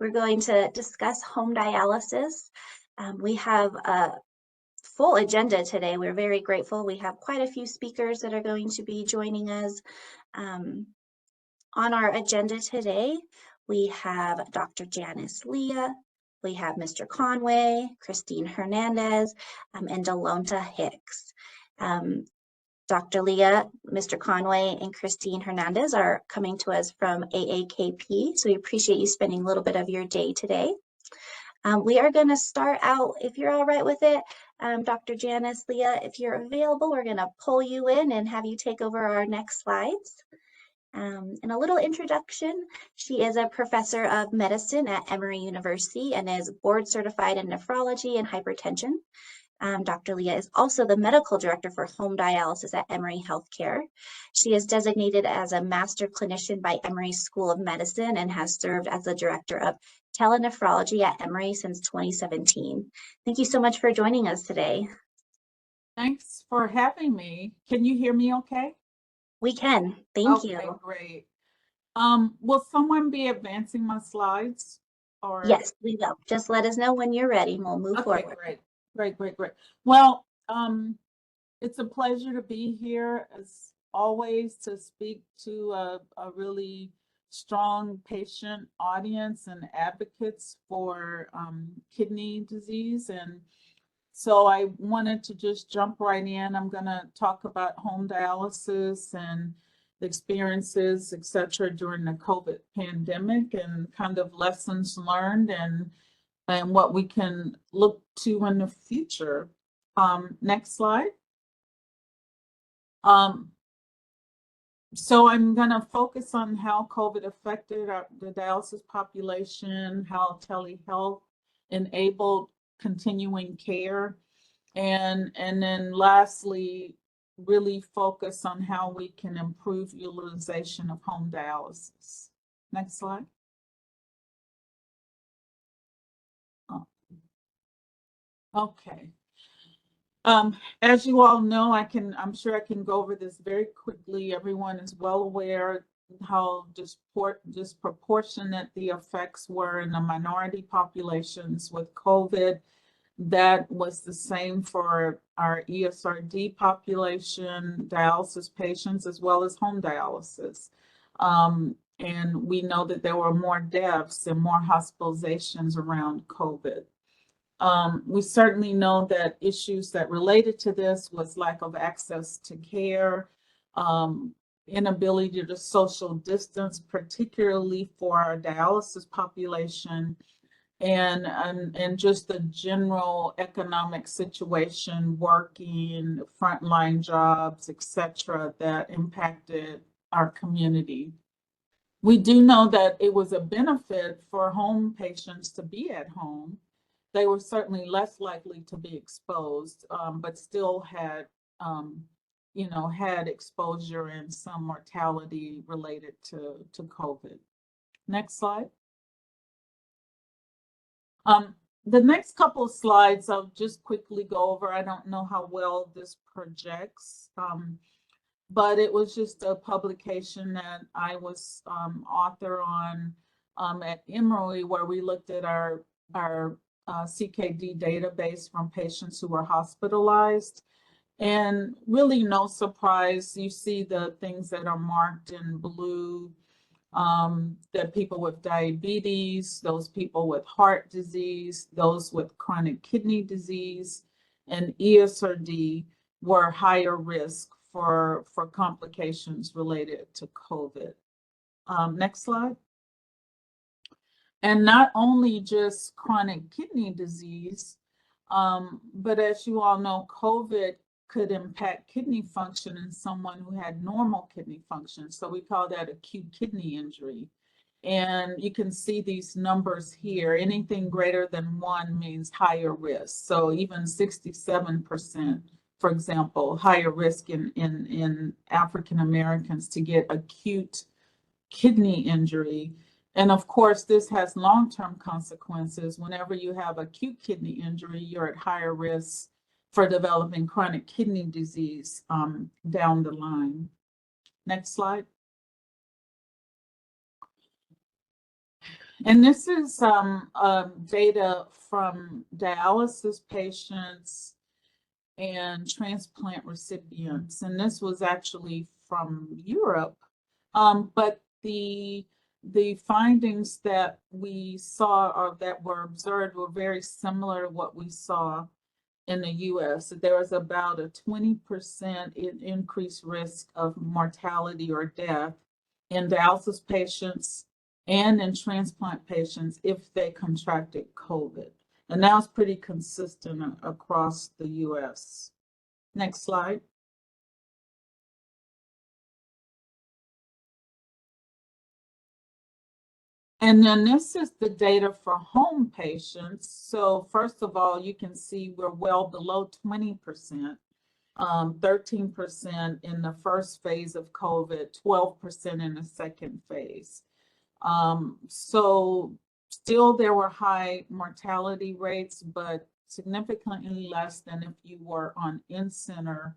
We're going to discuss home dialysis. We have a full agenda today. We're very grateful. We have quite a few speakers that are going to be joining us. On our agenda today, we have Dr. Janice Lea, we have Mr. Conway, Christine Hernandez, and Delonta Hicks. Dr. Lea, Mr. Conway, and Christine Hernandez are coming to us from AAKP, so we appreciate you spending a little bit of your day today. We are going to start out, if you're all right with it, Dr. Janice Lea, if you're available, we're going to pull you in and have you take over our next slides. And a little introduction, she is a professor of medicine at Emory University and is board certified in nephrology and hypertension. Dr. Lea is also the medical director for home dialysis at Emory Healthcare. She is designated as a master clinician by Emory School of Medicine and has served as the director of telenephrology at Emory since 2017. Thank you so much for joining us today. Thanks for having me. Can you hear me okay? We can. Thank you. Okay, great. Will someone be advancing my slides? Or yes, we will. Just let us know when you're ready and we'll move forward. Great. Well, it's a pleasure to be here as always to speak to a really strong patient audience and advocates for kidney disease. And so I wanted to just jump right in. I'm going to talk about home dialysis and the experiences, et cetera, during the COVID pandemic and kind of lessons learned and what we can look to in the future. Next slide. So I'm going to focus on how COVID affected the dialysis population, how telehealth enabled continuing care, and then lastly, really focus on how we can improve utilization of home dialysis. Next slide. Okay. As you all know, I'm sure I can go over this very quickly. Everyone is well aware how disproportionate the effects were in the minority populations with COVID. That was the same for our ESRD population, dialysis patients, as well as home dialysis. And we know that there were more deaths and more hospitalizations around COVID. We certainly know that issues that related to this was lack of access to care, inability to social distance, particularly for our dialysis population, and just the general economic situation, working, frontline jobs, etc., that impacted our community. We do know that it was a benefit for home patients to be at home. They were certainly less likely to be exposed, but still had, had exposure and some mortality related to COVID. Next slide. The next couple of slides I'll just quickly go over. I don't know how well this projects, but it was just a publication that I was author on at Emory, where we looked at our CKD database from patients who were hospitalized. And really no surprise, you see the things that are marked in blue, that people with diabetes, those people with heart disease, those with chronic kidney disease, and ESRD were higher risk for complications related to COVID. Next slide. And not only just chronic kidney disease, but as you all know, COVID could impact kidney function in someone who had normal kidney function. So we call that acute kidney injury. And you can see these numbers here. Anything greater than 1 means higher risk. So even 67%, for example, higher risk in African Americans to get acute kidney injury. And of course, this has long-term consequences. Whenever you have acute kidney injury, you're at higher risk for developing chronic kidney disease down the line. Next slide. And this is data from dialysis patients and transplant recipients. And this was actually from Europe. But the findings that we saw or that were observed were very similar to what we saw in the US. There was about a 20% increased risk of mortality or death in dialysis patients and in transplant patients if they contracted COVID. And that was pretty consistent across the US. Next slide. And then this is the data for home patients. So first of all, you can see we're well below 20%, 13% in the first phase of COVID, 12% in the second phase. So still there were high mortality rates, but significantly less than if you were on in-center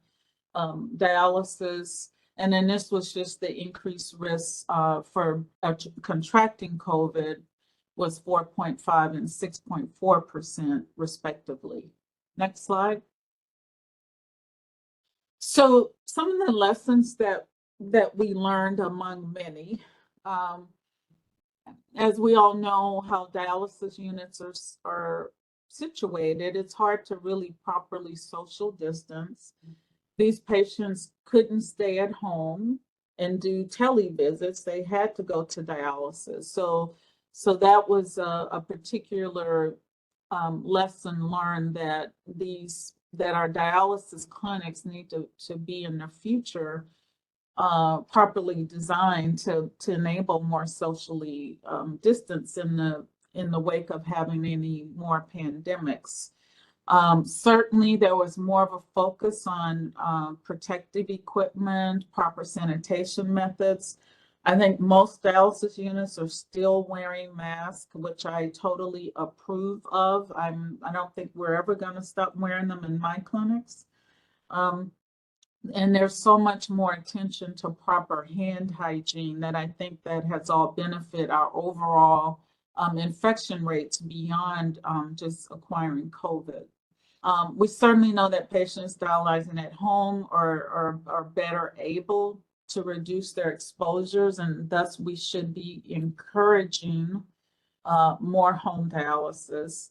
dialysis. And then this was just the increased risk for contracting COVID was 4.5 and 6.4% respectively. Next slide. So some of the lessons that we learned among many, as we all know how dialysis units are situated, it's hard to really properly social distance. These patients couldn't stay at home and do televisits. They had to go to dialysis. So that was a particular lesson learned that our dialysis clinics need to be in the future properly designed to enable more socially distance in the wake of having any more pandemics. Certainly, there was more of a focus on protective equipment, proper sanitation methods. I think most dialysis units are still wearing masks, which I totally approve of. I don't think we're ever going to stop wearing them in my clinics. And there's so much more attention to proper hand hygiene that I think that has all benefit our overall infection rates beyond just acquiring COVID. We certainly know that patients dialyzing at home are better able to reduce their exposures, and thus we should be encouraging more home dialysis.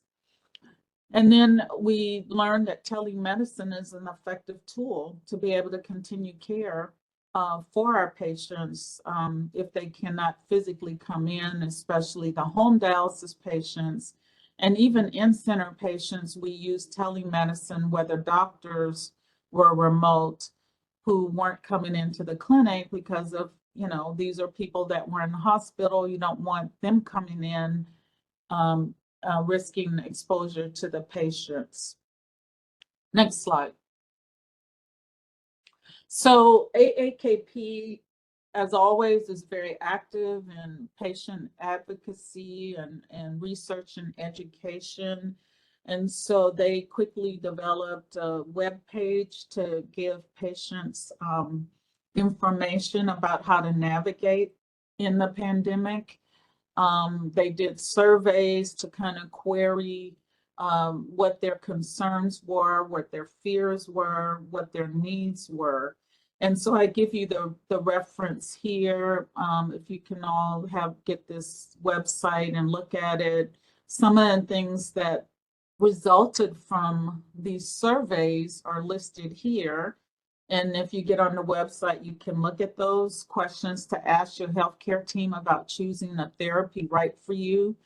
And then we learned that telemedicine is an effective tool to be able to continue care for our patients if they cannot physically come in, especially the home dialysis patients. And even in-center patients, we use telemedicine, whether doctors were remote who weren't coming into the clinic because of, these are people that were in the hospital. You don't want them coming in risking exposure to the patients. Next slide. So AAKP, as always, is very active in patient advocacy and research and education. And so they quickly developed a web page to give patients information about how to navigate in the pandemic. They did surveys to kind of query what their concerns were, what their fears were, what their needs were. And so I give you the reference here. If you can all get this website and look at it. Some of the things that resulted from these surveys are listed here. And if you get on the website, you can look at those questions to ask your healthcare team about choosing a therapy right for you,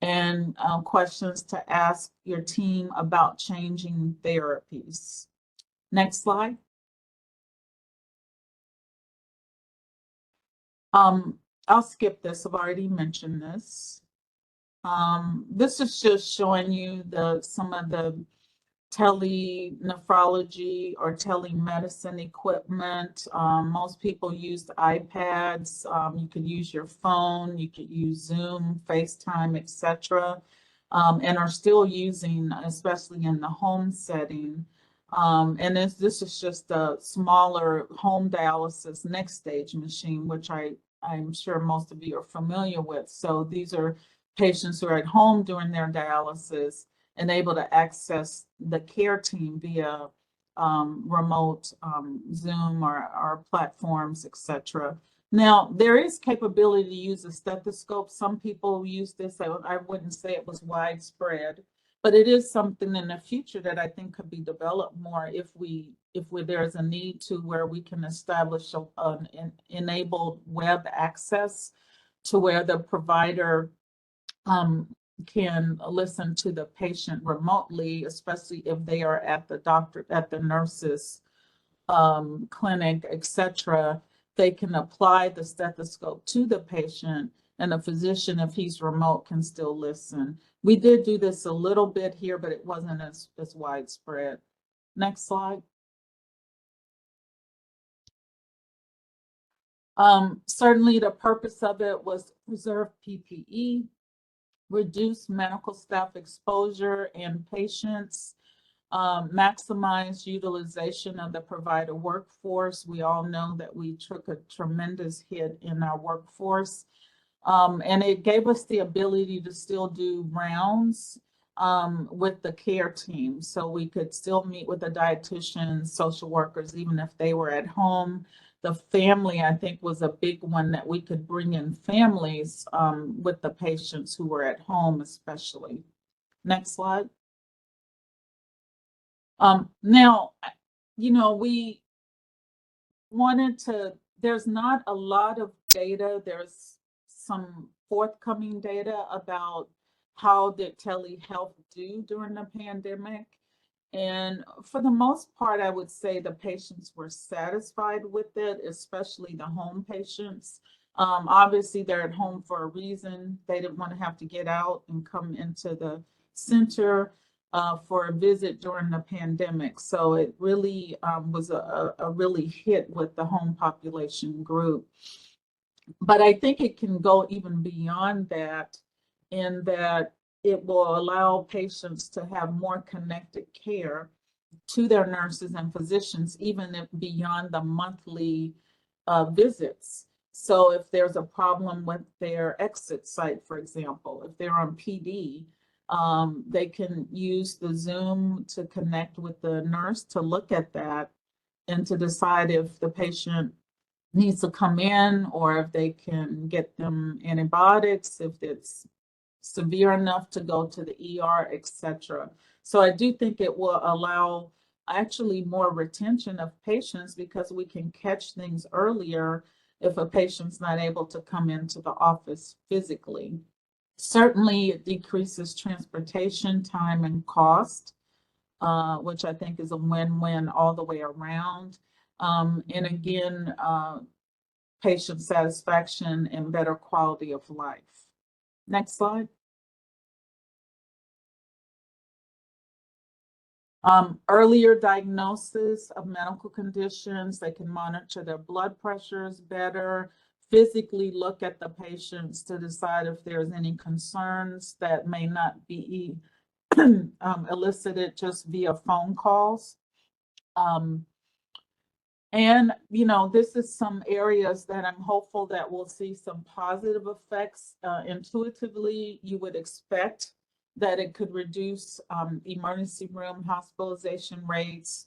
and questions to ask your team about changing therapies. Next slide. I'll skip this. I've already mentioned this. This is just showing you some of the telenephrology or telemedicine equipment. Most people use iPads. You could use your phone, you could use Zoom, FaceTime, etc., and are still using, especially in the home setting. And this is just a smaller home dialysis next stage machine, which I'm sure most of you are familiar with. So these are patients who are at home during their dialysis and able to access the care team via remote Zoom or platforms, etc. Now, there is capability to use a stethoscope. Some people use this. I wouldn't say it was widespread, but it is something in the future that I think could be developed more if there's a need to, where we can establish an enabled web access to where the provider can listen to the patient remotely, especially if they are at the nurse's clinic, etc. They can apply the stethoscope to the patient, and the physician, if he's remote, can still listen. We did do this a little bit here, but it wasn't as widespread. Next slide. Certainly the purpose of it was to preserve PPE, reduce medical staff exposure in patients, maximize utilization of the provider workforce. We all know that we took a tremendous hit in our workforce, and it gave us the ability to still do rounds with the care team. So we could still meet with the dietitians, social workers, even if they were at home. The family, I think, was a big one, that we could bring in families with the patients who were at home, especially. Next slide. Now, we wanted to, there's not a lot of data. There's some forthcoming data about how did telehealth do during the pandemic. And for the most part, I would say the patients were satisfied with it, especially the home patients. Obviously, they're at home for a reason. They didn't want to have to get out and come into the center for a visit during the pandemic. So it really was a really hit with the home population group. But I think it can go even beyond that, in that it will allow patients to have more connected care to their nurses and physicians, even if beyond the monthly visits. So if there's a problem with their exit site, for example, if they're on PD, they can use the Zoom to connect with the nurse to look at that and to decide if the patient needs to come in, or if they can get them antibiotics, if it's severe enough to go to the ER, etc. So I do think it will allow actually more retention of patients, because we can catch things earlier if a patient's not able to come into the office physically. Certainly, it decreases transportation time and cost, which I think is a win-win all the way around. And again, patient satisfaction and better quality of life. Next slide. Earlier diagnosis of medical conditions. They can monitor their blood pressures better, physically look at the patients to decide if there's any concerns that may not be elicited just via phone calls. And, this is some areas that I'm hopeful that we'll see some positive effects. Intuitively, you would expect that it could reduce emergency room hospitalization rates,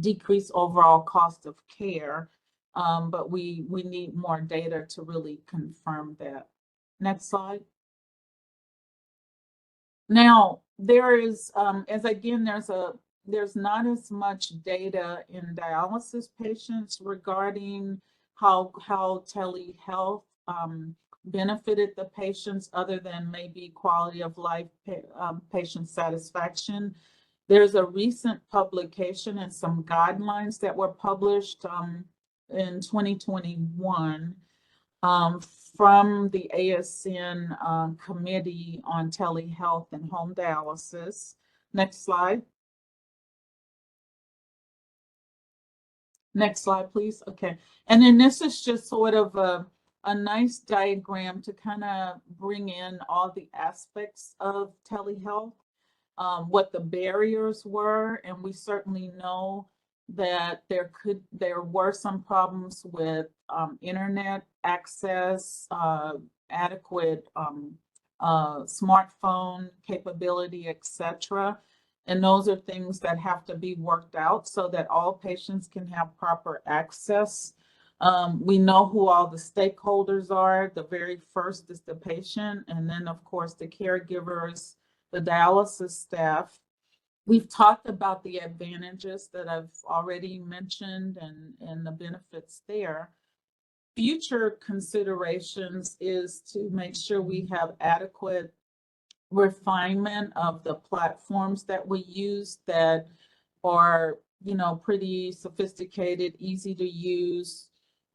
decrease overall cost of care, but we need more data to really confirm that. Next slide. Now, there is, there's not as much data in dialysis patients regarding how telehealth benefited the patients, other than maybe quality of life, patient satisfaction. There's a recent publication and some guidelines that were published in 2021 from the FASN Committee on Telehealth and Home Dialysis. Next slide. Next slide, please. Okay. And then this is just sort of a nice diagram to kind of bring in all the aspects of telehealth, what the barriers were. And we certainly know that there were some problems with internet access, adequate smartphone capability, etc. And those are things that have to be worked out so that all patients can have proper access. We know who all the stakeholders are. The very first is the patient, and then of course the caregivers, the dialysis staff. We've talked about the advantages that I've already mentioned and the benefits there. Future considerations is to make sure we have adequate refinement of the platforms that we use that are, pretty sophisticated, easy to use,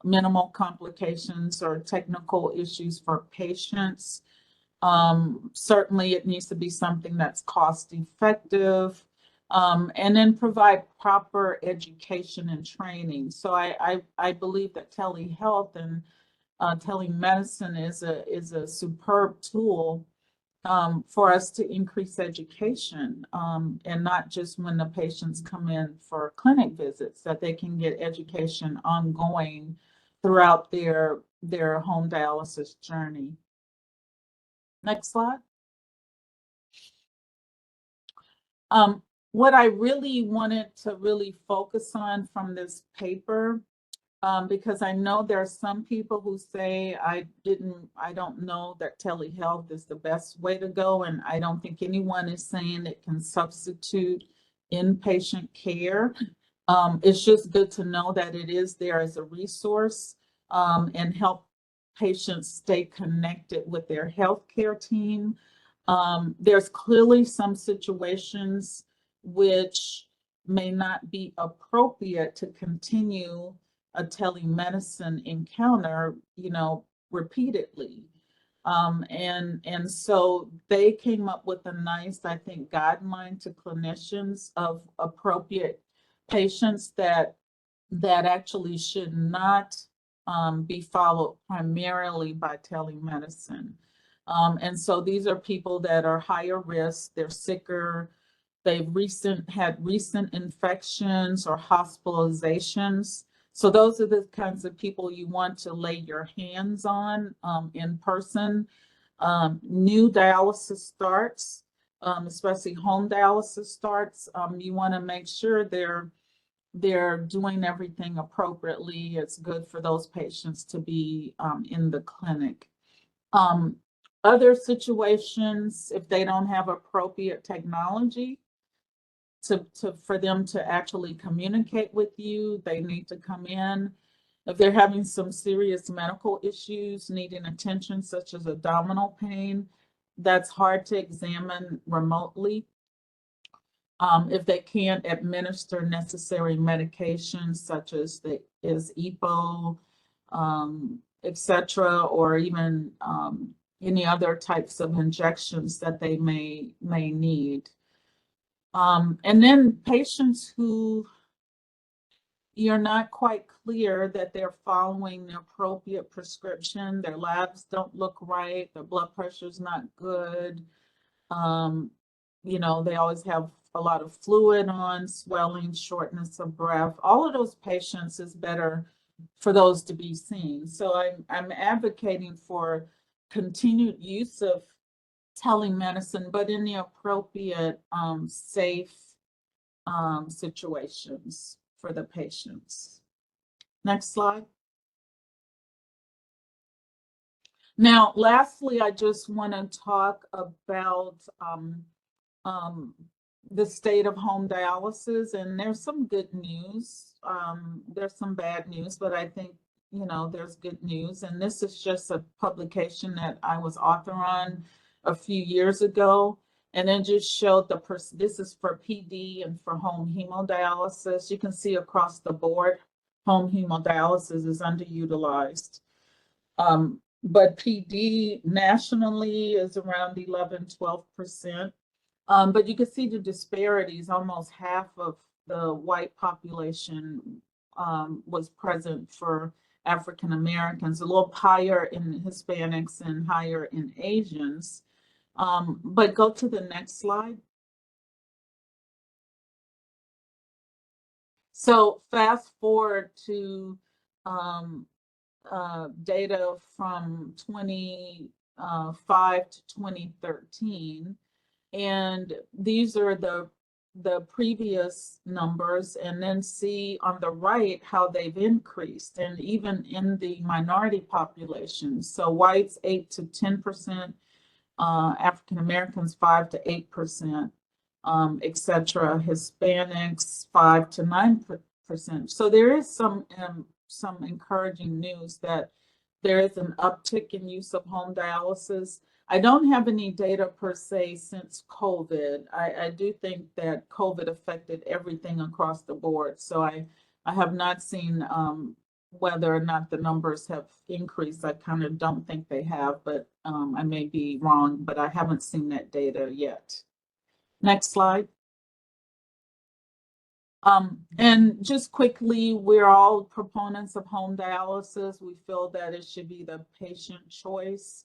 minimal complications or technical issues for patients. Certainly it needs to be something that's cost effective, and then provide proper education and training. So I believe that telehealth and telemedicine is a superb tool for us to increase education, and not just when the patients come in for clinic visits, that they can get education ongoing throughout their home dialysis journey. Next slide. What I really wanted to really focus on from this paper, because I know there are some people who say I don't know that telehealth is the best way to go, and I don't think anyone is saying it can substitute inpatient care. It's just good to know that it is there as a resource, and help patients stay connected with their healthcare team. There's clearly some situations which may not be appropriate to continue a telemedicine encounter, repeatedly. And so they came up with a nice, I think, guideline to clinicians of appropriate patients that actually should not be followed primarily by telemedicine. And so these are people that are higher risk, they're sicker, they've had recent infections or hospitalizations. So those are the kinds of people you want to lay your hands on in person. New dialysis starts, especially home dialysis starts, you want to make sure they're doing everything appropriately. It's good for those patients to be in the clinic. Other situations, if they don't have appropriate technology for them to actually communicate with you, they need to come in. If they're having some serious medical issues needing attention, such as abdominal pain, that's hard to examine remotely. If they can't administer necessary medications such as EPO, etc., or even any other types of injections that they may need. And then patients who you're not quite clear that they're following the appropriate prescription, their labs don't look right, their blood pressure is not good. They always have a lot of fluid on, swelling, shortness of breath. All of those patients is better for those to be seen. So I'm advocating for continued use of telemedicine, but in the appropriate, safe situations for the patients. Next slide. Now, lastly, I just want to talk about the state of home dialysis, and there's some good news. There's some bad news, but I think, there's good news. And this is just a publication that I was author on a few years ago. And it just showed this is for PD and for home hemodialysis. You can see across the board, home hemodialysis is underutilized. But PD nationally is around 11–12%. But you can see the disparities. Almost half of the white population was present for African Americans, a little higher in Hispanics and higher in Asians. But go to the next slide. So fast forward to data from 2005 to 2013. And these are the previous numbers, and then see on the right how they've increased, and even in the minority populations. So whites 8 to 10%, African Americans 5 to 8%, etc. Hispanics 5 to 9%. So there is some encouraging news that there is an uptick in use of home dialysis. I don't have any data per se since COVID. I do think that COVID affected everything across the board. So I have not seen whether or not the numbers have increased. I kind of don't think they have, but I may be wrong, but I haven't seen that data yet. Next slide. And just quickly, we're all proponents of home dialysis. We feel that it should be the patient choice.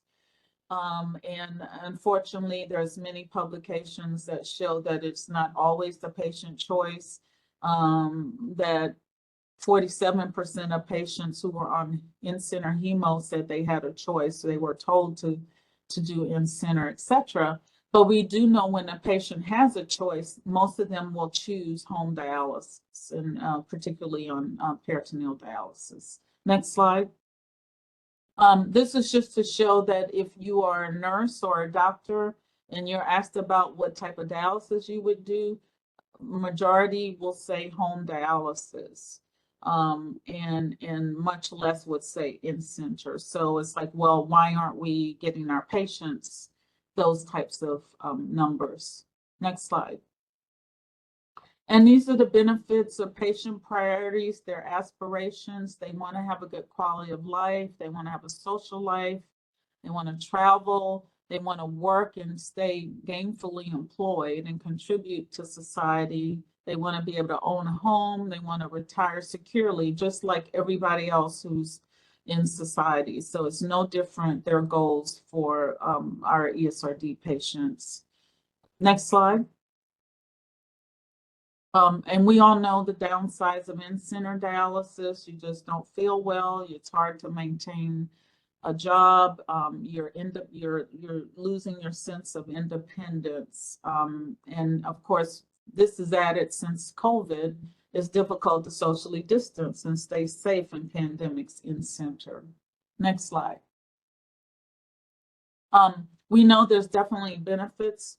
And unfortunately, there's many publications that show that it's not always the patient choice, that 47% of patients who were on in-center hemo said they had a choice. So they were told to do in-center, etc. But we do know when a patient has a choice, most of them will choose home dialysis, and particularly on peritoneal dialysis. Next slide. This is just to show that if you are a nurse or a doctor and you're asked about what type of dialysis you would do, majority will say home dialysis, and much less would say in-center. So it's like, well, why aren't we getting our patients those types of numbers? Next slide. And these are the benefits of patient priorities, their aspirations. They want to have a good quality of life. They want to have a social life. They want to travel. They want to work and stay gainfully employed and contribute to society. They want to be able to own a home. They want to retire securely, just like everybody else who's in society. So it's no different, their goals for our ESRD patients. Next slide. And we all know the downsides of in-center dialysis. You just don't feel well. It's hard to maintain a job. You're losing your sense of independence. And of course, this is added since COVID. It's difficult to socially distance and stay safe in pandemics in-center. Next slide. We know there's definitely benefits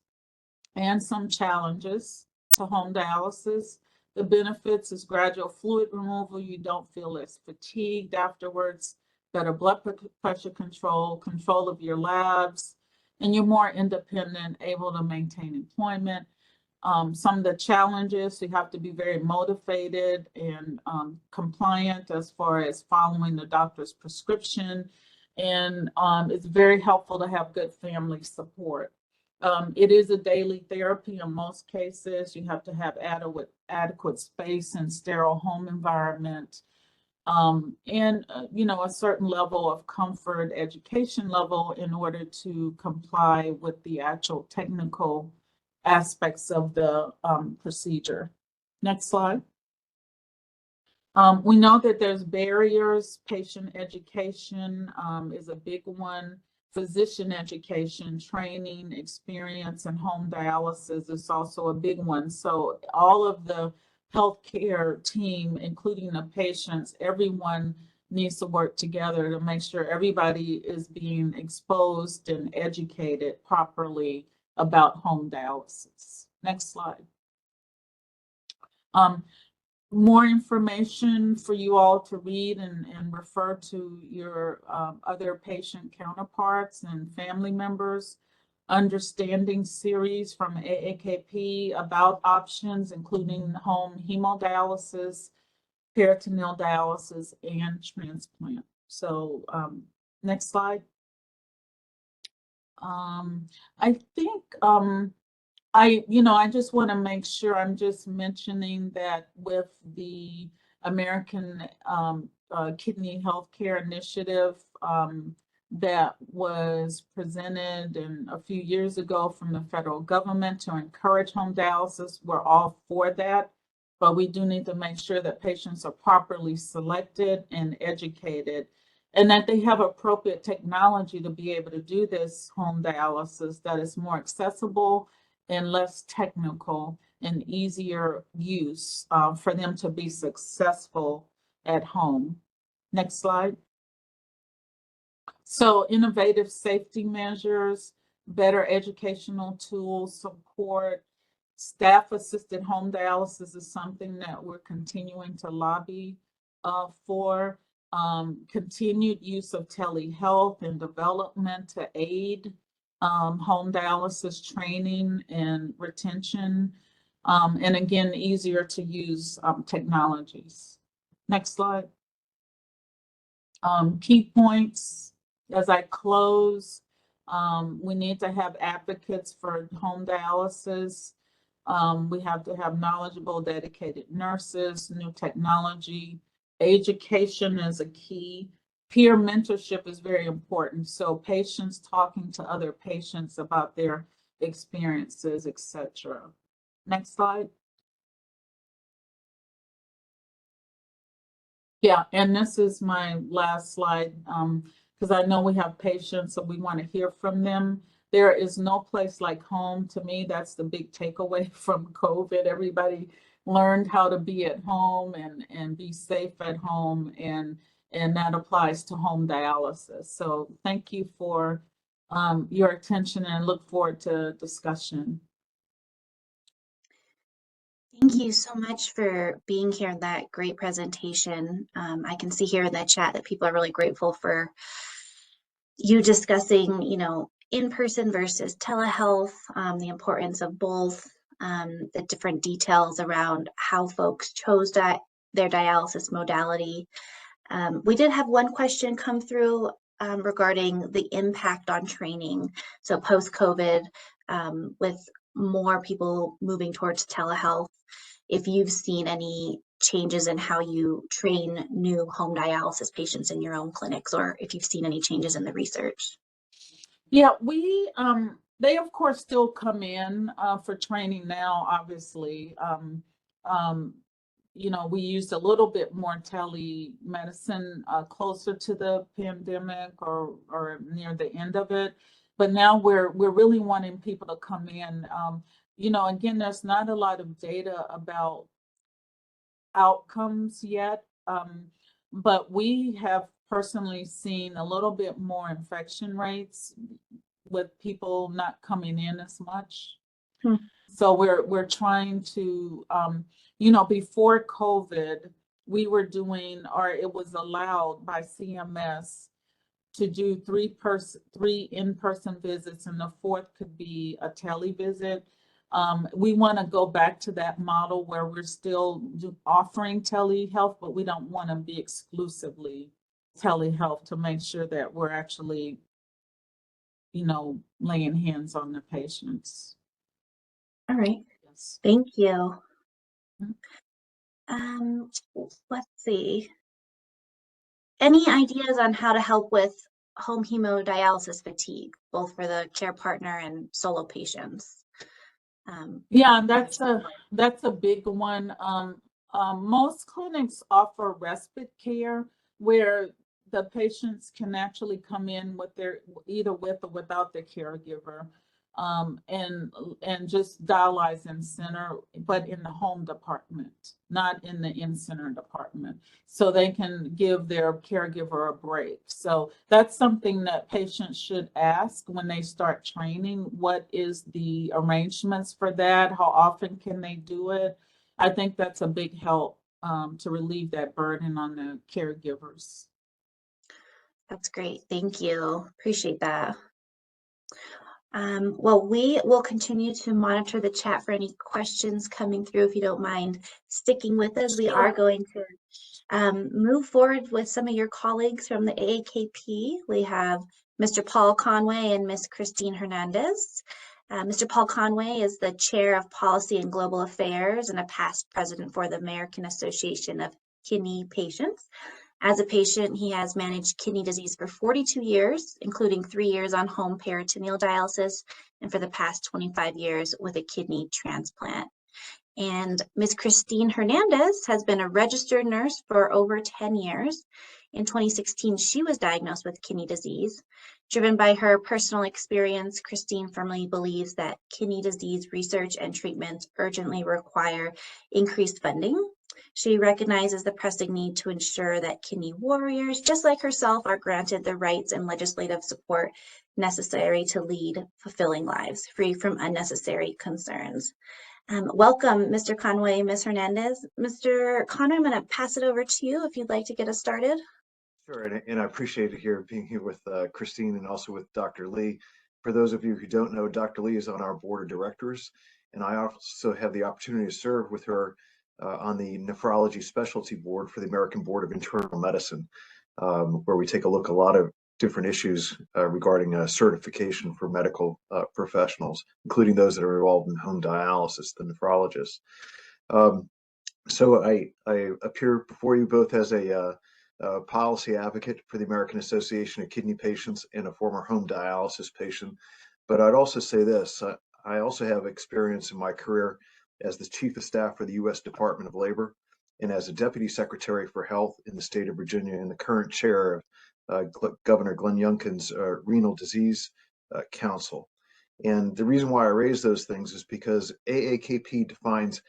and some challenges to home dialysis. The benefits is gradual fluid removal. You don't feel as fatigued afterwards, better blood pressure control, control of your labs, and you're more independent, able to maintain employment. Some of the challenges, you have to be very motivated and compliant as far as following the doctor's prescription. And it's very helpful to have good family support. It is a daily therapy in most cases. You have to have adequate space and sterile home environment, and a certain level of comfort, education level in order to comply with the actual technical aspects of the procedure. Next slide. We know that there's barriers. Patient education is a big one. Physician education, training, experience, and home dialysis is also a big one. So all of the healthcare team, including the patients, everyone needs to work together to make sure everybody is being exposed and educated properly about home dialysis. Next slide. More information for you all to read and refer to your other patient counterparts and family members. Understanding series from AAKP about options, including home hemodialysis, peritoneal dialysis, and transplant. So next slide. I think I just want to make sure I'm just mentioning that with the American Kidney Healthcare Initiative that was presented a few years ago from the federal government to encourage home dialysis, we're all for that, but we do need to make sure that patients are properly selected and educated. and that they have appropriate technology to be able to do this home dialysis that is more accessible and less technical and easier use for them to be successful at home. Next slide. So innovative safety measures, better educational tools, support, staff-assisted home dialysis is something that we're continuing to lobby for. Continued use of telehealth and development to aid home dialysis training and retention, and again, easier to use technologies. Next slide. Key points as I close. We need to have advocates for home dialysis. We have to have knowledgeable, dedicated nurses, new technology. Education is a key. Peer mentorship is very important. So patients talking to other patients about their experiences, etc. Next slide. Yeah, and this is my last slide because I know we have patients, so we want to hear from them. There is no place like home. To me, that's the big takeaway from COVID. Everybody learned how to be at home and be safe at home, and that applies to home dialysis. So thank you for your attention, and look forward to discussion. Thank you so much for being here in that great presentation. I can see here in the chat that people are really grateful for you discussing, in-person versus telehealth, the importance of both, the different details around how folks chose their dialysis modality. We did have one question come through regarding the impact on training. So post-COVID, with more people moving towards telehealth, if you've seen any changes in how you train new home dialysis patients in your own clinics, or if you've seen any changes in the research. Yeah, they of course still come in for training now, obviously. We used a little bit more telemedicine closer to the pandemic or near the end of it. But now we're really wanting people to come in. Again, there's not a lot of data about outcomes yet, but we have personally seen a little bit more infection rates with people not coming in as much. So we're trying to, before COVID, we were doing, or it was allowed by CMS to do three in-person visits, and the fourth could be a tele visit. We want to go back to that model where we're still offering telehealth, but we don't want to be exclusively telehealth, to make sure that we're actually, laying hands on the patients. All right. Yes. Thank you. Let's see. Any ideas on how to help with home hemodialysis fatigue, both for the care partner and solo patients? Yeah, that's a big one. Most clinics offer respite care where the patients can actually come in with either with or without their caregiver, and just dialyze in center, but in the home department, not in the in-center department, so they can give their caregiver a break. So that's something that patients should ask when they start training. What is the arrangements for that? How often can they do it? I think that's a big help to relieve that burden on the caregivers. That's great. Thank you. Appreciate that. Well, we will continue to monitor the chat for any questions coming through. If you don't mind sticking with us, we are going to move forward with some of your colleagues from the AAKP. We have Mr. Paul Conway and Ms. Christine Hernandez. Mr. Paul Conway is the Chair of Policy and Global Affairs and a past president for the American Association of Kidney Patients. As a patient, he has managed kidney disease for 42 years, including 3 years on home peritoneal dialysis, and for the past 25 years with a kidney transplant. And Ms. Christine Hernandez has been a registered nurse for over 10 years, In 2016, she was diagnosed with kidney disease. Driven by her personal experience, Christine firmly believes that kidney disease research and treatment urgently require increased funding. She recognizes the pressing need to ensure that kidney warriors, just like herself, are granted the rights and legislative support necessary to lead fulfilling lives, free from unnecessary concerns. Welcome, Mr. Conway, Ms. Hernandez. Mr. Conway, I'm going to pass it over to you if you'd like to get us started. Sure, and I appreciate being here with Christine and also with Dr. Lee. For those of you who don't know, Dr. Lee is on our board of directors, and I also have the opportunity to serve with her on the nephrology specialty board for the American Board of Internal Medicine, where we take a look at a lot of different issues regarding certification for medical professionals, including those that are involved in home dialysis, the nephrologists. So I appear before you both as a policy advocate for the American Association of Kidney Patients and a former home dialysis patient. But I'd also say this, I also have experience in my career as the Chief of Staff for the U.S. Department of Labor and as a Deputy Secretary for Health in the state of Virginia and the current chair of Governor Glenn Youngkin's Renal Disease Council. And the reason why I raise those things is because AAKP defines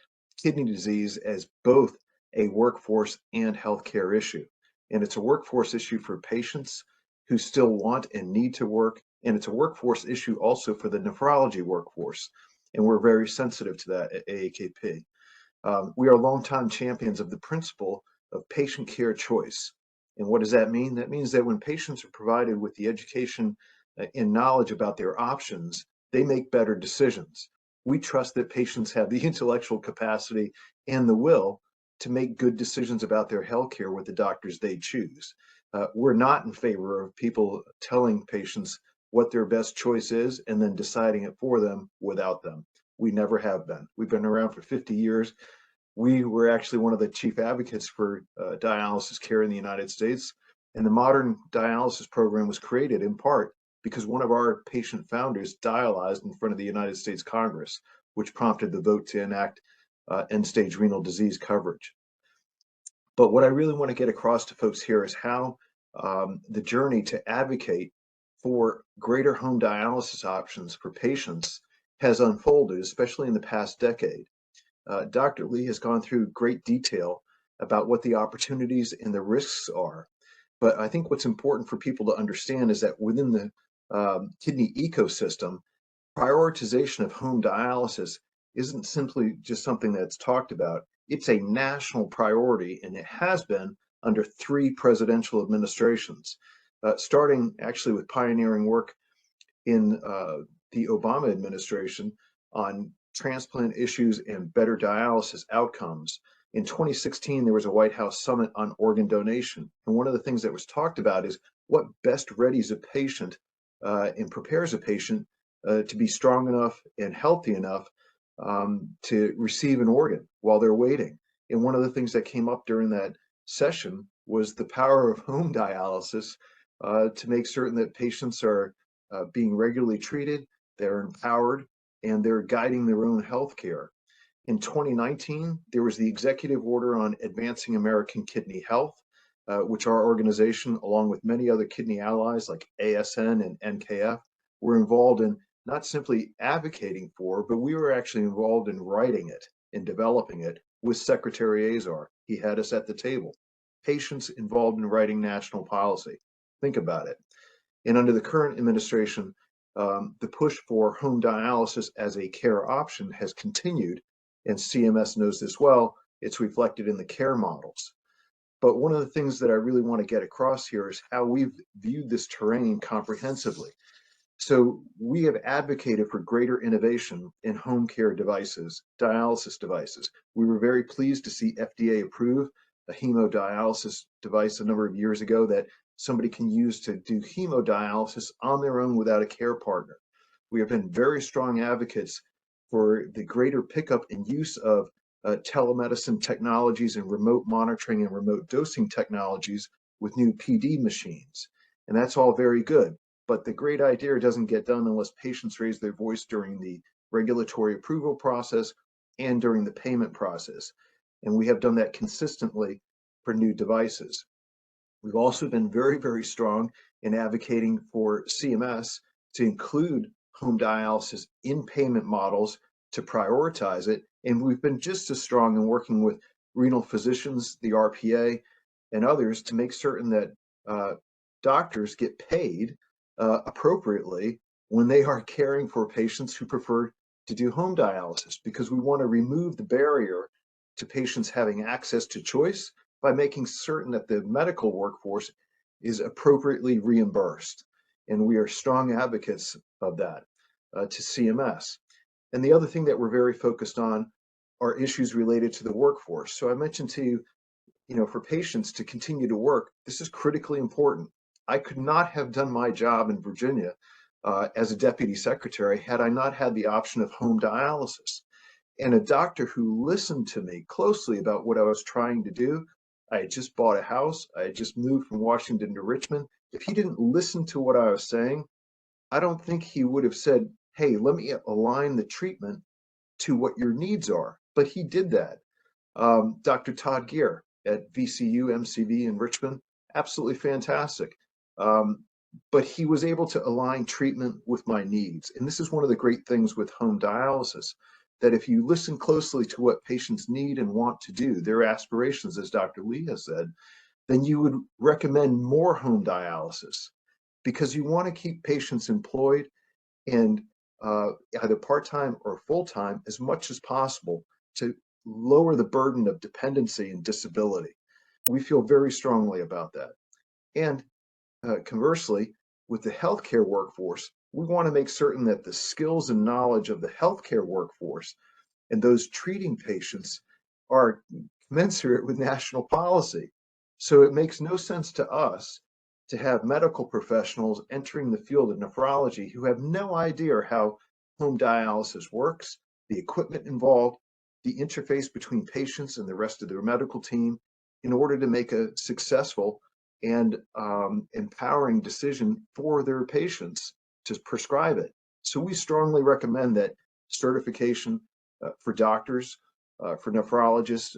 kidney disease as both a workforce and healthcare issue. And it's a workforce issue for patients who still want and need to work. And it's a workforce issue also for the nephrology workforce. And we're very sensitive to that at AAKP. We are longtime champions of the principle of patient care choice. And what does that mean? That means that when patients are provided with the education and knowledge about their options, they make better decisions. We trust that patients have the intellectual capacity and the will to make good decisions about their health care with the doctors they choose. We're not in favor of people telling patients what their best choice is and then deciding it for them without them. We never have been. We've been around for 50 years. We were actually one of the chief advocates for dialysis care in the United States. And the modern dialysis program was created in part because one of our patient founders dialyzed in front of the United States Congress, which prompted the vote to enact end-stage renal disease coverage. But what I really want to get across to folks here is how the journey to advocate for greater home dialysis options for patients has unfolded, especially in the past decade. Dr. Lee has gone through great detail about what the opportunities and the risks are. But I think what's important for people to understand is that within the kidney ecosystem, prioritization of home dialysis isn't simply just something that's talked about. It's a national priority, and it has been under 3 presidential administrations, starting actually with pioneering work in the Obama administration on transplant issues and better dialysis outcomes. In 2016, there was a White House summit on organ donation. And one of the things that was talked about is what best readies a patient and prepares a patient to be strong enough and healthy enough to receive an organ while they're waiting. And one of the things that came up during that session was the power of home dialysis to make certain that patients are being regularly treated, they're empowered, and they're guiding their own health care. In 2019, there was the executive order on advancing American kidney health, which our organization, along with many other kidney allies like FASN and NPFE, were involved in not simply advocating for, but we were actually involved in writing it and developing it with Secretary Azar. He had us at the table. Patients involved in writing national policy. Think about it. And under the current administration, the push for home dialysis as a care option has continued, and CMS knows this well. It's reflected in the care models. But one of the things that I really want to get across here is how we've viewed this terrain comprehensively. So we have advocated for greater innovation in home care devices, dialysis devices. We were very pleased to see FDA approve a hemodialysis device a number of years ago that somebody can use to do hemodialysis on their own without a care partner. We have been very strong advocates for the greater pickup and use of telemedicine technologies and remote monitoring and remote dosing technologies with new PD machines. And that's all very good. But the great idea doesn't get done unless patients raise their voice during the regulatory approval process and during the payment process. And we have done that consistently for new devices. We've also been very, very strong in advocating for CMS to include home dialysis in payment models to prioritize it. And we've been just as strong in working with renal physicians, the RPA, and others to make certain that doctors get paid appropriately when they are caring for patients who prefer to do home dialysis, because we want to remove the barrier to patients having access to choice by making certain that the medical workforce is appropriately reimbursed. And we are strong advocates of that to CMS. And the other thing that we're very focused on are issues related to the workforce. So I mentioned to you, for patients to continue to work, this is critically important. I could not have done my job in Virginia as a deputy secretary had I not had the option of home dialysis. And a doctor who listened to me closely about what I was trying to do. I had just bought a house. I had just moved from Washington to Richmond. If he didn't listen to what I was saying, I don't think he would have said, hey, let me align the treatment to what your needs are. But he did that. Dr. Todd Gear at VCU MCV in Richmond, absolutely fantastic. But he was able to align treatment with my needs. And this is one of the great things with home dialysis, that if you listen closely to what patients need and want to do, their aspirations, as Dr. Lea has said, then you would recommend more home dialysis, because you want to keep patients employed and either part-time or full-time as much as possible to lower the burden of dependency and disability. We feel very strongly about that. And conversely, with the healthcare workforce, we want to make certain that the skills and knowledge of the healthcare workforce and those treating patients are commensurate with national policy. So it makes no sense to us to have medical professionals entering the field of nephrology who have no idea how home dialysis works, the equipment involved, the interface between patients and the rest of their medical team, in order to make a successful and empowering decision for their patients to prescribe it. So we strongly recommend that certification for doctors, for nephrologists,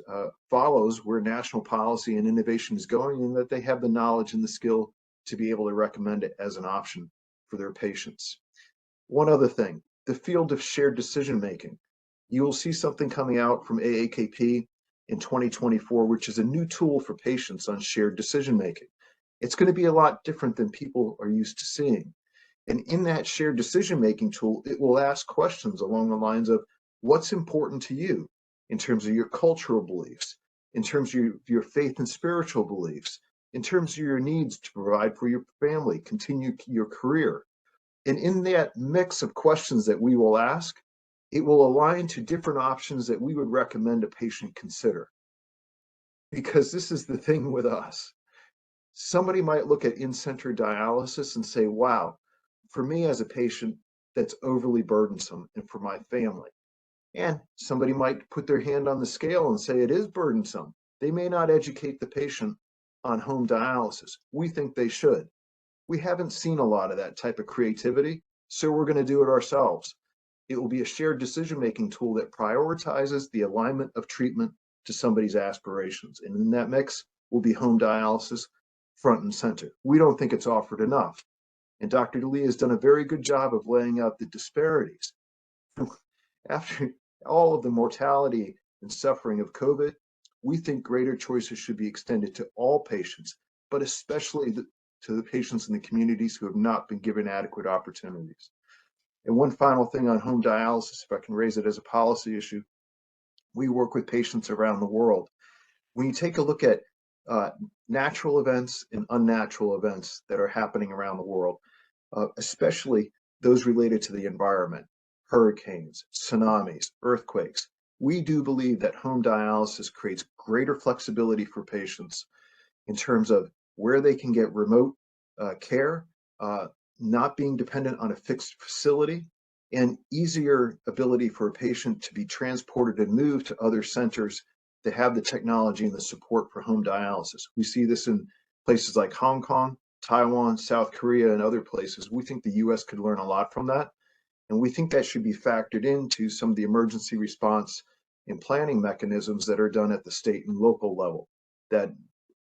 follows where national policy and innovation is going, and that they have the knowledge and the skill to be able to recommend it as an option for their patients. One other thing, the field of shared decision making. You will see something coming out from AAKP in 2024, which is a new tool for patients on shared decision making. It's going to be a lot different than people are used to seeing. And in that shared decision making tool, it will ask questions along the lines of what's important to you in terms of your cultural beliefs, in terms of your faith and spiritual beliefs, in terms of your needs to provide for your family, continue your career. And in that mix of questions that we will ask, it will align to different options that we would recommend a patient consider. Because this is the thing with us. Somebody might look at in-center dialysis and say, wow, for me as a patient, that's overly burdensome, and for my family. And somebody might put their hand on the scale and say it is burdensome. They may not educate the patient on home dialysis. We think they should. We haven't seen a lot of that type of creativity, so we're going to do it ourselves. It will be a shared decision-making tool that prioritizes the alignment of treatment to somebody's aspirations. And in that mix will be home dialysis front and center. We don't think it's offered enough. And Dr. Lea has done a very good job of laying out the disparities. After all of the mortality and suffering of COVID, we think greater choices should be extended to all patients, but especially to the patients in the communities who have not been given adequate opportunities. And one final thing on home dialysis, if I can raise it as a policy issue, we work with patients around the world. When you take a look at natural events and unnatural events that are happening around the world, especially those related to the environment, hurricanes, tsunamis, earthquakes, we do believe that home dialysis creates greater flexibility for patients in terms of where they can get remote care, not being dependent on a fixed facility, and easier ability for a patient to be transported and moved to other centers that have the technology and the support for home dialysis. We see this in places like Hong Kong, Taiwan, South Korea, and other places. We think the US could learn a lot from that. And we think that should be factored into some of the emergency response and planning mechanisms that are done at the state and local level that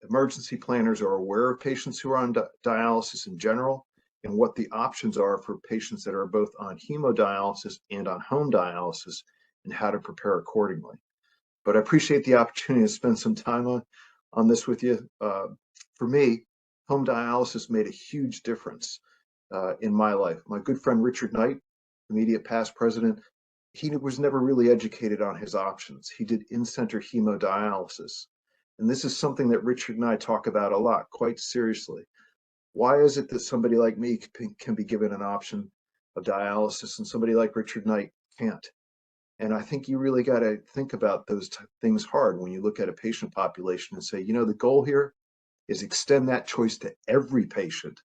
emergency planners are aware of patients who are on dialysis in general and what the options are for patients that are both on hemodialysis and on home dialysis and how to prepare accordingly. But I appreciate the opportunity to spend some time on this with you. For me, home dialysis made a huge difference in my life. My good friend Richard Knight, immediate past president, he was never really educated on his options. He did in-center hemodialysis. And this is something that Richard and I talk about a lot, quite seriously. Why is it that somebody like me can be given an option of dialysis and somebody like Richard Knight can't? And I think you really got to think about those things hard when you look at a patient population and say, you know, the goal here is extend that choice to every patient,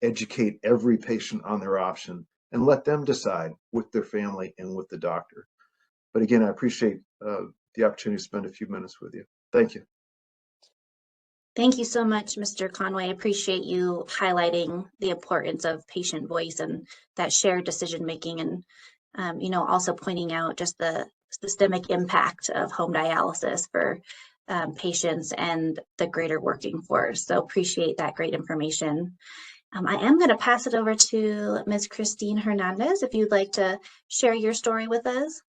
educate every patient on their option, and let them decide with their family and with the doctor. But again, I appreciate the opportunity to spend a few minutes with you. Thank you. Thank you so much, Mr. Conway. I appreciate you highlighting the importance of patient voice and that shared decision-making, and you know, also pointing out just the systemic impact of home dialysis for patients and the greater working force. So appreciate that great information. I am going to pass it over to Ms. Christine Hernandez, if you'd like to share your story with us.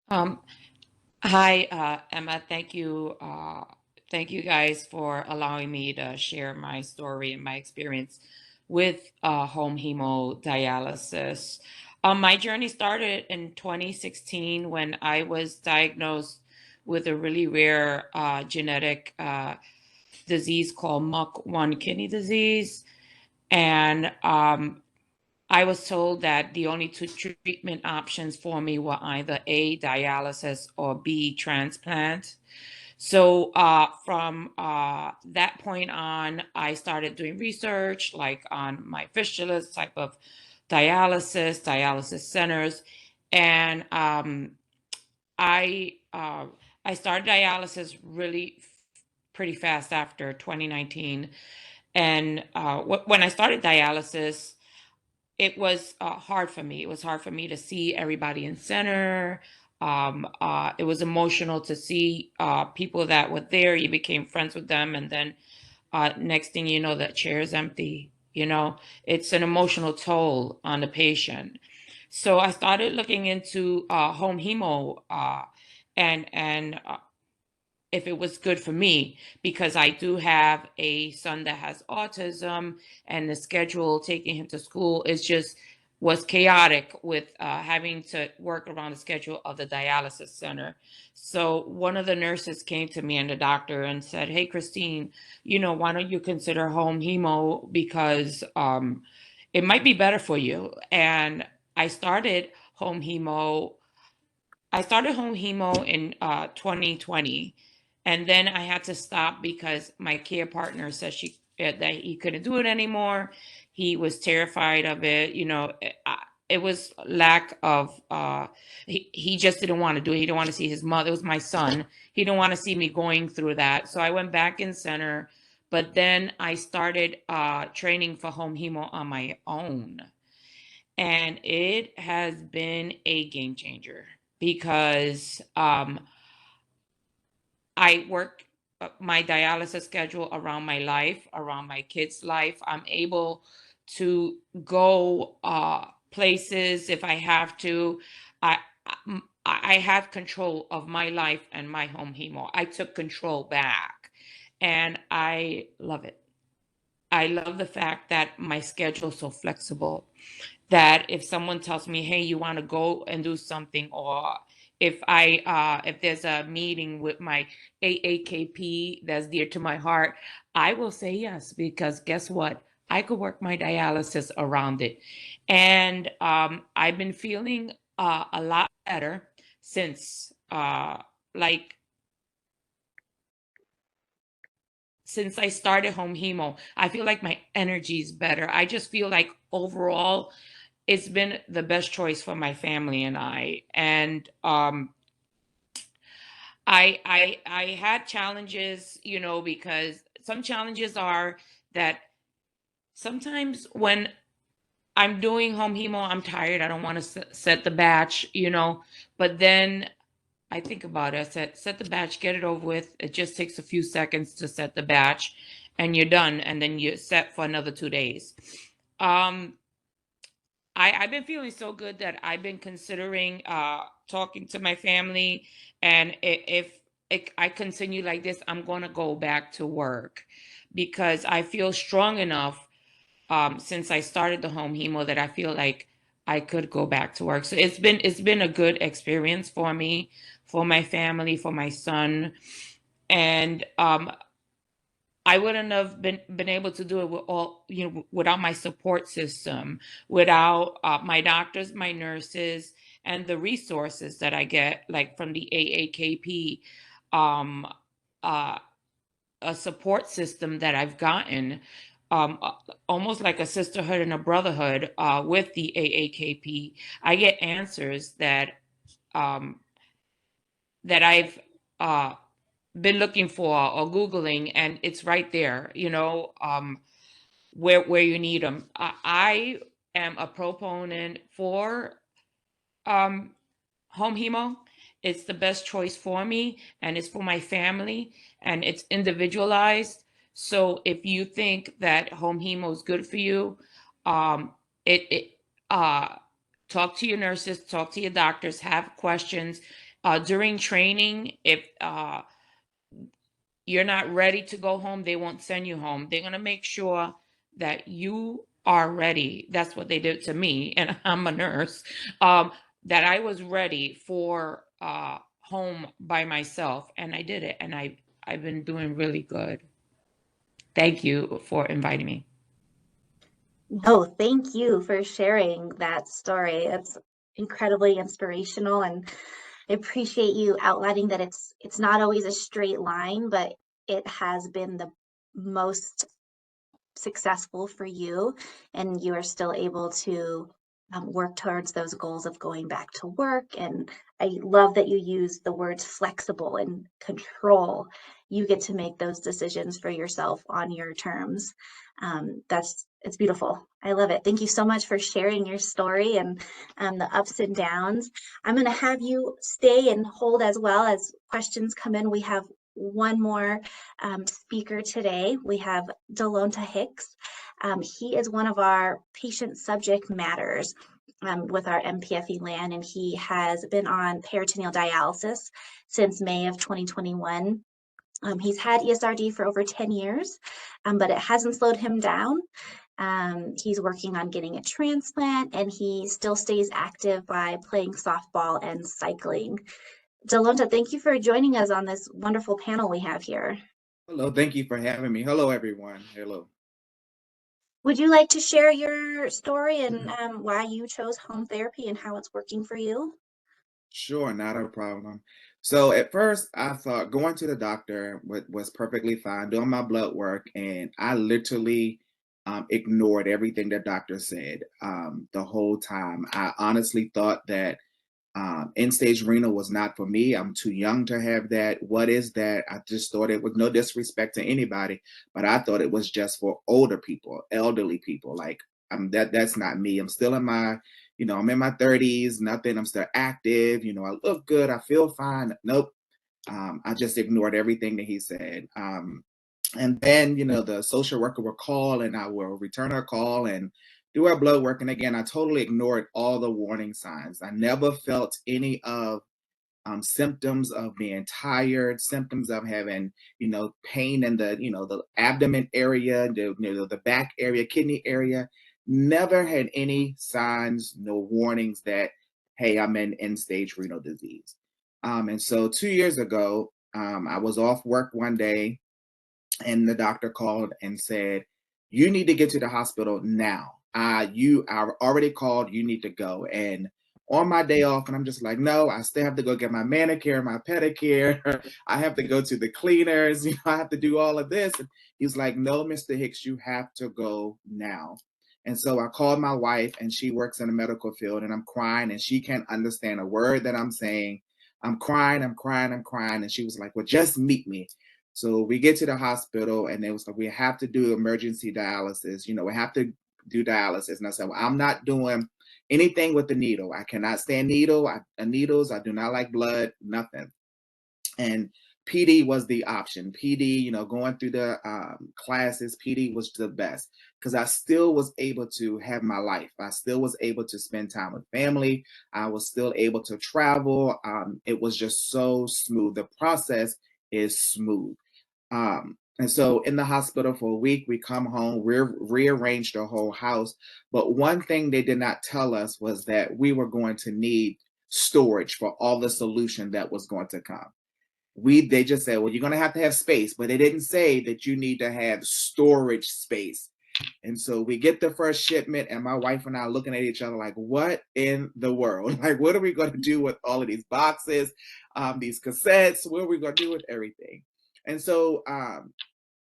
Hi, Emma. Thank you. Thank you guys for allowing me to share my story and my experience with home hemodialysis. My journey started in 2016 when I was diagnosed with a really rare genetic disease called MUC1 kidney disease. And I was told that the only two treatment options for me were either A, dialysis, or B, transplant. So from that point on, I started doing research like on my fistulas, type of dialysis centers. And I started dialysis really pretty fast after 2019. And when I started dialysis, it was hard for me. It was hard for me to see everybody in center. It was emotional to see people that were there. You became friends with them, and then next thing you know, that chair is empty. You know, it's an emotional toll on the patient. So I started looking into home hemo and if it was good for me, because I do have a son that has autism, and the schedule taking him to school was chaotic with having to work around the schedule of the dialysis center. So one of the nurses came to me and the doctor and said, "Hey, Christine, you know, why don't you consider home hemo, because it might be better for you." And I started home hemo. In 2020, and then I had to stop because my care partner said that he couldn't do it anymore. He was terrified of it. You know, it was lack of. He just didn't want to do it. He didn't want to see his mother. It was my son. He didn't want to see me going through that. So I went back in center, but then I started training for home hemo on my own, and it has been a game changer, because I work my dialysis schedule around my life, around my kids' life. I'm able to go places if I have to. I I have control of my life and my home hemo. I took control back, and I love it. I love the fact that my schedule is so flexible, that if someone tells me, "Hey, you want to go and do something," or if there's a meeting with my AAKP that's dear to my heart, I will say yes, because guess what? I could work my dialysis around it. And I've been feeling a lot better since like since I started home hemo. I feel like my energy is better. I just feel like overall it's been the best choice for my family and I. And I had challenges, you know, because some challenges are that sometimes when I'm doing home hemo, I'm tired. I don't want to set the batch, you know, but then I think about it. I said, set the batch, get it over with. It just takes a few seconds to set the batch and you're done. And then you're set for another 2 days. I've been feeling so good that I've been considering talking to my family. And if I continue like this, I'm going to go back to work because I feel strong enough since I started the home hemo that I feel like I could go back to work. So it's been a good experience for me, for my family, for my son. And I wouldn't have been able to do it with all, without my support system, without my doctors, my nurses, and the resources that I get, like from the AAKP, um, a support system that I've gotten, almost like a sisterhood and a brotherhood with the AAKP. I get answers that that I've been looking for or Googling, and it's right there, where you need them. I am a proponent for home hemo. It's the best choice for me, and it's for my family, and it's individualized. So if you think that home hemo is good for you, it talk to your nurses, talk to your doctors, have questions during training. If you're not ready to go home, they won't send you home. They're going to make sure that you are ready. That's what they did to me, and I'm a nurse, that I was ready for home by myself, and I did it, and I've been doing really good. Thank you for inviting me. No, thank you for sharing that story. It's incredibly inspirational, and I appreciate you outlining that it's not always a straight line, but it has been the most successful for you, and you are still able to work towards those goals of going back to work. And I love that you use the words flexible and control. You get to make those decisions for yourself on your terms. It's beautiful. I love it. Thank you so much for sharing your story and the ups and downs. I'm going to have you stay and hold as well as questions come in. We have one more speaker today. We have Delonta Hicks. He is one of our patient subject matters with our NPFE LAN, and he has been on peritoneal dialysis since May of 2021. He's had ESRD for over 10 years, but it hasn't slowed him down. He's working on getting a transplant, and he still stays active by playing softball and cycling. Delonta, thank you for joining us on this wonderful panel we have here. Hello, thank you for having me. Hello, everyone. Hello. Would you like to share your story and why you chose home therapy and how it's working for you? Sure, not a problem. So at first, I thought going to the doctor was perfectly fine, doing my blood work, and I literally ignored everything the doctor said the whole time. I honestly thought that end-stage renal was not for me. I'm too young to have that. What is that? I just thought it was, no disrespect to anybody, but I thought it was just for older people, elderly people. Like that's not me. I'm still in my, I'm in my 30s, nothing. I'm still active. I look good. I feel fine. Nope. I just ignored everything that he said. And then, the social worker will call and I will return her call and do our blood work. And again, I totally ignored all the warning signs. I never felt any of symptoms of being tired, symptoms of having, pain in the, the abdomen area, the back area, kidney area. Never had any signs, no warnings that, hey, I'm in end-stage renal disease. And so 2 years ago, I was off work one day and the doctor called and said, you need to get to the hospital now. You are already called, you need to go. And on my day off, and I'm just like, no, I still have to go get my manicure, my pedicure. I have to go to the cleaners. I have to do all of this. And he's like, no, Mr. Hicks, you have to go now. And so I called my wife, and she works in the medical field, and I'm crying, and she can't understand a word that I'm saying. I'm crying. And she was like, well, just meet me. So we get to the hospital, and they was like, we have to do emergency dialysis. We have to do dialysis. And I said, well, I'm not doing anything with the needle. I cannot stand needles. I do not like blood, nothing. And PD was the option. PD, you know, going through the classes, PD was the best because I still was able to have my life. I still was able to spend time with family. I was still able to travel. It was just so smooth. The process is smooth. And so in the hospital for a week, we come home, rearranged the whole house. But one thing they did not tell us was that we were going to need storage for all the solution that was going to come. They just said, well, you're going to have space, but they didn't say that you need to have storage space. And so we get the first shipment, and my wife and I are looking at each other like, what in the world? Like, what are we going to do with all of these boxes, these cassettes? What are we going to do with everything? And so,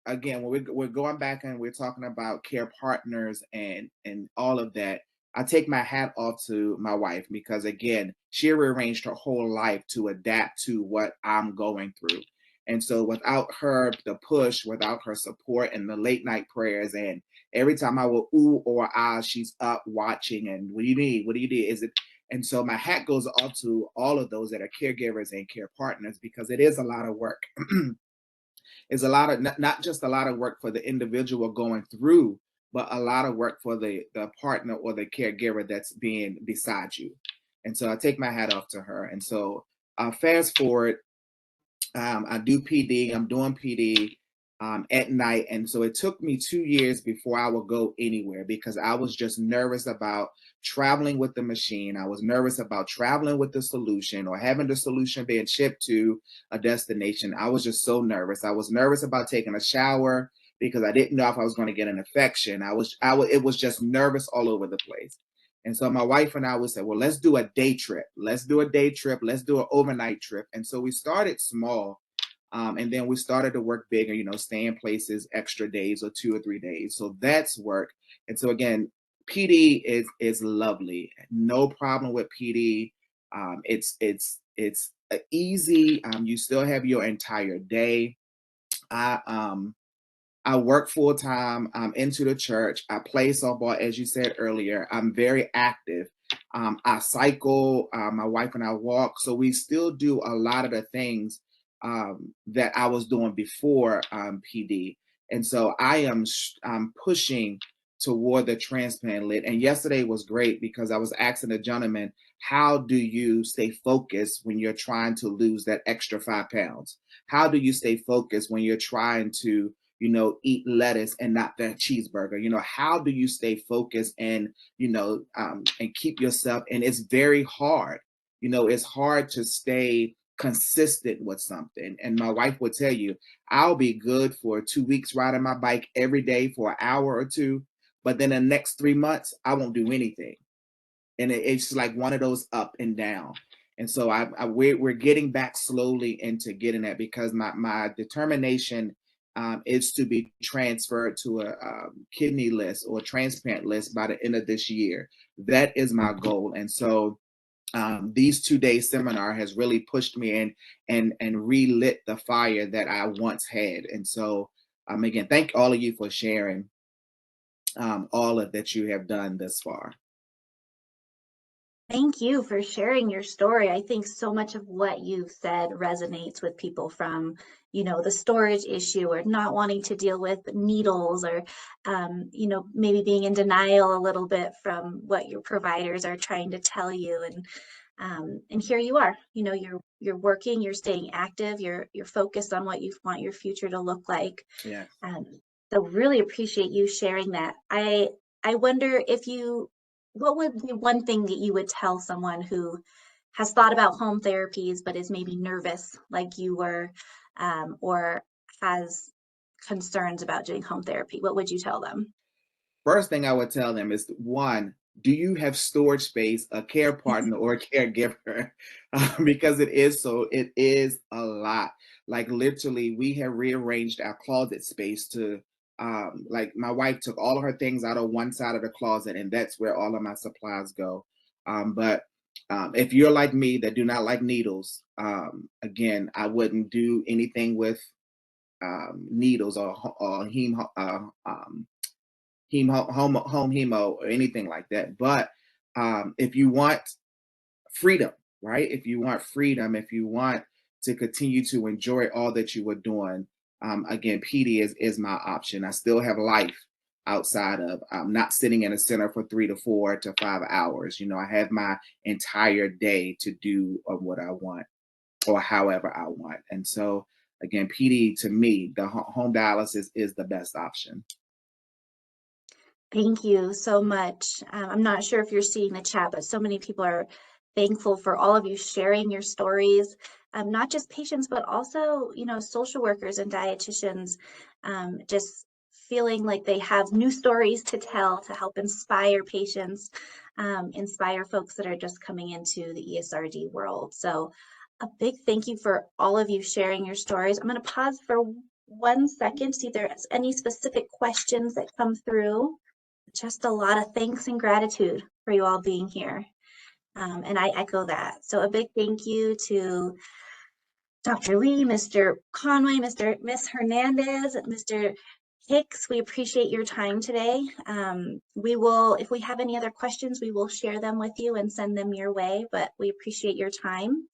again, when we're going back and we're talking about care partners and all of that, I take my hat off to my wife because, again, she rearranged her whole life to adapt to what I'm going through. And so without her, the push, without her support and the late night prayers, and every time I will ooh or ah, she's up watching and what do you need? What do you need? Is it? And so my hat goes off to all of those that are caregivers and care partners because it is a lot of work. It's a lot of, not just a lot of work for the individual going through, but a lot of work for the partner or the caregiver that's being beside you. And so I take my hat off to her. And so fast forward, I do PD, I'm doing PD at night. And so it took me 2 years before I would go anywhere because I was just nervous about traveling with the machine. I was nervous about traveling with the solution or having the solution being shipped to a destination. I was just so nervous. I was nervous about taking a shower because I didn't know if I was going to get an infection. It was just nervous all over the place. And so my wife and I would say, well, let's do a day trip. Let's do a day trip. Let's do an overnight trip. And so we started small. And then we started to work bigger, you know, stay in places extra days or 2 or 3 days. So that's work. And so again, PD is lovely. No problem with PD. It's easy. You still have your entire day. I work full time. I'm into the church. I play softball, as you said earlier. I'm very active. I cycle. My wife and I walk. So we still do a lot of the things that I was doing before PD. And so I'm pushing toward the transplant lit. And yesterday was great because I was asking a gentleman, how do you stay focused when you're trying to lose that extra 5 pounds? How do you stay focused when you're trying to, you know, eat lettuce and not that cheeseburger? You know, how do you stay focused and, you know, and keep yourself? And it's very hard. You know, it's hard to stay consistent with something. And my wife would tell you, I'll be good for 2 weeks riding my bike every day for an hour or two, but then the next 3 months, I won't do anything. And it's like one of those up and down. And so we're getting back slowly into getting that because my determination is to be transferred to a kidney list or transplant list by the end of this year. That is my goal. And so these 2-day seminar has really pushed me in and relit the fire that I once had. And so again, thank all of you for sharing all of that you have done thus far. Thank you for sharing your story. I think so much of what you've said resonates with people from, you know, the storage issue or not wanting to deal with needles or, you know, maybe being in denial a little bit from what your providers are trying to tell you. And here you are, you know, you're working, you're staying active, you're focused on what you want your future to look like. Yeah. So really appreciate you sharing that. I wonder what would be one thing that you would tell someone who has thought about home therapies but is maybe nervous like you were, or has concerns about doing home therapy? What would you tell them? First thing I would tell them is, one, do you have storage space, a care partner, or a caregiver? Because it is a lot. Like literally, we have rearranged our closet space to, like my wife took all of her things out of one side of the closet, and that's where all of my supplies go. But if you're like me that do not like needles, again, I wouldn't do anything with needles or home hemo or anything like that. But if you want freedom, right? If you want freedom, if you want to continue to enjoy all that you were doing, again, PD is my option. I still have life outside of not sitting in a center for 3 to 4 to 5 hours. I have my entire day to do what I want or however I want. And so, again, PD, to me, the home dialysis is the best option. Thank you so much. I'm not sure if you're seeing the chat, but so many people are thankful for all of you sharing your stories, not just patients, but also, social workers and dietitians, just feeling like they have new stories to tell to help inspire patients, inspire folks that are just coming into the ESRD world. So a big thank you for all of you sharing your stories. I'm going to pause for 1 second to see if there's any specific questions that come through. Just a lot of thanks and gratitude for you all being here. And I echo that. So a big thank you to Dr. Lea, Mr. Conway, Miss Hernandez, Mr. Hicks. We appreciate your time today. We will, if we have any other questions, we will share them with you and send them your way, but we appreciate your time.